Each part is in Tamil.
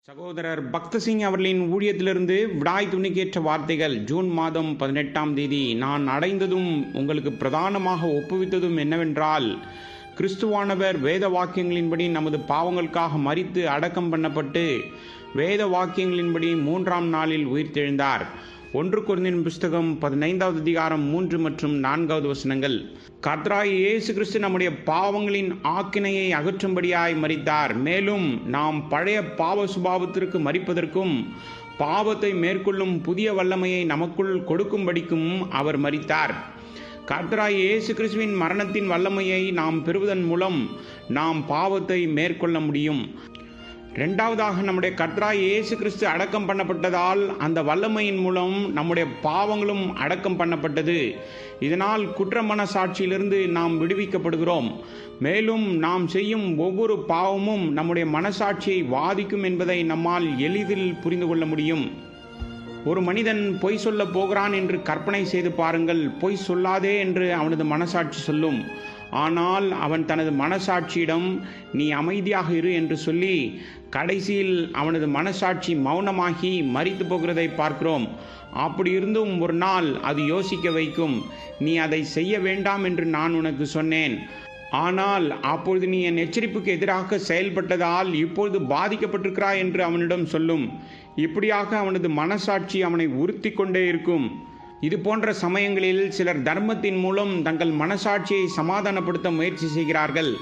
சகோதரர் பக்தசிங் அவர்களின் ஊழியத்திலிருந்து விடாய் துணிக்கேற்ற வார்த்தைகள். ஜூன் மாதம் 18ஆம் தேதி. நான் அடைந்ததும் உங்களுக்கு பிரதானமாக ஒப்புவித்ததும் என்னவென்றால், கிறிஸ்துவானவர் வேத வாக்கியங்களின்படி நமது பாவங்களுக்காக மரித்து அடக்கம் பண்ணப்பட்டு வேத வாக்கியங்களின்படி 3ஆம் நாளில் உயிர்த்தெழுந்தார். 1 கொரிந்தியர் புஸ்தகம் 15வது அதிகாரம் 3 மற்றும் 4வது வசனங்கள். கர்த்தராகிய இயேசு கிறிஸ்து நம்முடைய பாவங்களின் ஆக்கினையை அகற்றும்படியாய் மரித்தார். மேலும் நாம் பழைய பாவ சுபாவத்திற்கு மரிப்பதற்கும் பாவத்தை மேற்கொள்ளும் புதிய வல்லமையை நமக்குள் கொடுக்கும்படிக்கும் அவர் மரித்தார். கர்த்தராகிய இயேசு கிறிஸ்துவின் மரணத்தின் வல்லமையை நாம் பெறுவதன் மூலம் நாம் பாவத்தை மேற்கொள்ள முடியும். இரண்டாவதாக, நம்முடைய கர்த்தராகிய இயேசு கிறிஸ்து அடக்கம் பண்ணப்பட்டதால் அந்த வல்லமையின் மூலம் நம்முடைய பாவங்களும் அடக்கம் பண்ணப்பட்டது. இதனால் குற்ற மனசாட்சியிலிருந்து நாம் விடுவிக்கப்படுகிறோம். மேலும் நாம் செய்யும் ஒவ்வொரு பாவமும் நம்முடைய மனசாட்சியை வாதிக்கும் என்பதை நம்மால் எளிதில் புரிந்து கொள்ள முடியும். ஒரு மனிதன் பொய் சொல்ல போகிறான் என்று கற்பனை செய்து பாருங்கள். பொய் சொல்லாதே என்று அவனது மனசாட்சி சொல்லும். ஆனால் அவன் தனது மனசாட்சியிடம் நீ அமைதியாக இரு என்று சொல்லி கடைசியில் அவனது மனசாட்சி மௌனமாகி மரித்து போகிறதை பார்க்கிறோம். அப்படி இருந்தும் ஒரு நாள் அது யோசிக்க வைக்கும். நீ அதை செய்ய வேண்டாம் என்று நான் உனக்கு சொன்னேன், ஆனால் அப்பொழுது நீ என் எச்சரிப்புக்கு எதிராக செயல்பட்டதால் இப்பொழுது பாதிக்கப்பட்டிருக்கிறாய் என்று அவனிடம் சொல்லும். இப்படியாக அவனது மனசாட்சி அவனை உறுத்தி கொண்டே இருக்கும். இது போன்ற சமயங்களில் சிலர் தர்மத்தின் மூலம் தங்கள் மனசாட்சியை சமாதானப்படுத்த முயற்சி செய்கிறார்கள்.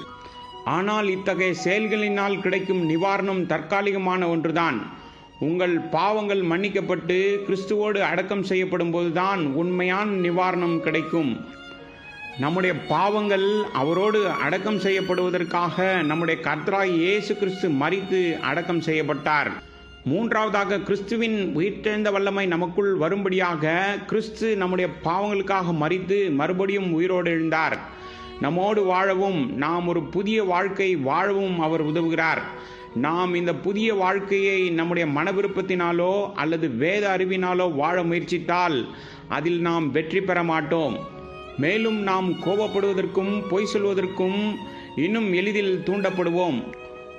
ஆனால் இத்தகைய செயல்களினால் கிடைக்கும் நிவாரணம் தற்காலிகமான ஒன்றுதான். உங்கள் பாவங்கள் மன்னிக்கப்பட்டு கிறிஸ்துவோடு அடக்கம் செய்யப்படும் போதுதான் உண்மையான நிவாரணம் கிடைக்கும். நம்முடைய பாவங்கள் அவரோடு அடக்கம் செய்யப்படுவதற்காக நம்முடைய கர்த்தராகிய இயேசு கிறிஸ்து மரித்து அடக்கம் செய்யப்பட்டார். மூன்றாவதாக, கிறிஸ்துவின் உயிர்த்தெழுந்த வல்லமை நமக்குள் வரும்படியாக கிறிஸ்து நம்முடைய பாவங்களுக்காக மரித்து மறுபடியும் உயிரோடு எழுந்தார். நம்மோடு வாழவும் நாம் ஒரு புதிய வாழ்க்கை வாழவும் அவர் உதவுகிறார். நாம் இந்த புதிய வாழ்க்கையை நம்முடைய மன விருப்பத்தினாலோ அல்லது வேத அறிவினாலோ வாழ முயற்சித்தால் அதில் நாம் வெற்றி பெற மாட்டோம். மேலும் நாம் கோபப்படுவதற்கும் பொய் சொல்வதற்கும் இன்னும் எளிதில் தூண்டப்படுவோம்.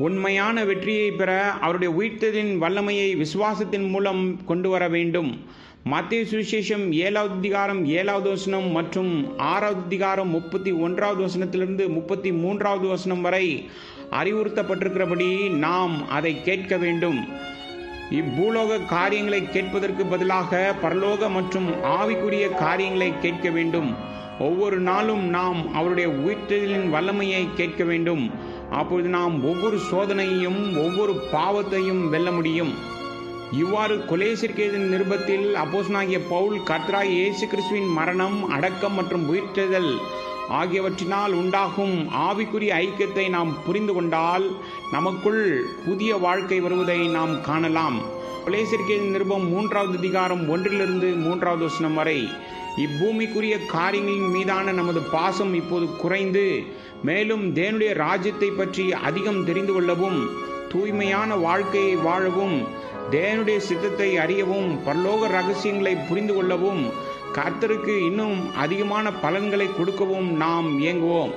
உண்மையான வெற்றியை பெற அவருடைய உயிர்த்தெழுதலின் வல்லமையை விசுவாசத்தின் மூலம் கொண்டு வர வேண்டும். மத்தேயு சுவிசேஷம் 7வது அதிகாரம் 7வது வசனம் மற்றும் 6வது அதிகாரம் 31வது வசனத்திலிருந்து 33வது வசனம் வரை அறிவுறுத்தப்பட்டிருக்கிறபடி நாம் அதை கேட்க வேண்டும். இப்பூலோக காரியங்களை கேட்பதற்கு பதிலாக பரலோக மற்றும் ஆவிக்குரிய காரியங்களை கேட்க வேண்டும். ஒவ்வொரு நாளும் நாம் அவருடைய உயிர்த்தெழுதலின் வல்லமையை கேட்க வேண்டும். அப்பொழுது நாம் ஒவ்வொரு சோதனையையும் ஒவ்வொரு பாவத்தையும் வெல்ல முடியும். இவ்வாறு கொலோசியர் நிருபத்தில் அப்போஸ்தலனாகிய பவுல் கர்த்தராகிய இயேசு கிறிஸ்துவின் மரணம், அடக்கம் மற்றும் உயிர்த்தெழுதல் ஆகியவற்றினால் உண்டாகும் ஆவிக்குரிய ஐக்கியத்தை நாம் புரிந்து கொண்டால் நமக்குள் புதிய வாழ்க்கை வருவதை நாம் காணலாம். கொலோசியர் நிருபம் 3வது அதிகாரம் 1லிருந்து 3வது வசனம் வரை. இப்பூமிக்குரிய காரியங்களின் மீதான நமது பாசம் இப்போது குறைந்து மேலும் தேவனுடைய ராஜ்யத்தை பற்றி அதிகம் தெரிந்து கொள்ளவும், தூய்மையான வாழ்க்கையை வாழவும், தேவனுடைய சித்தத்தை அறியவும், பரலோக ரகசியங்களை புரிந்து கொள்ளவும், கர்த்தருக்கு இன்னும் அதிகமான பலன்களை கொடுக்கவும் நாம் இயங்குவோம்.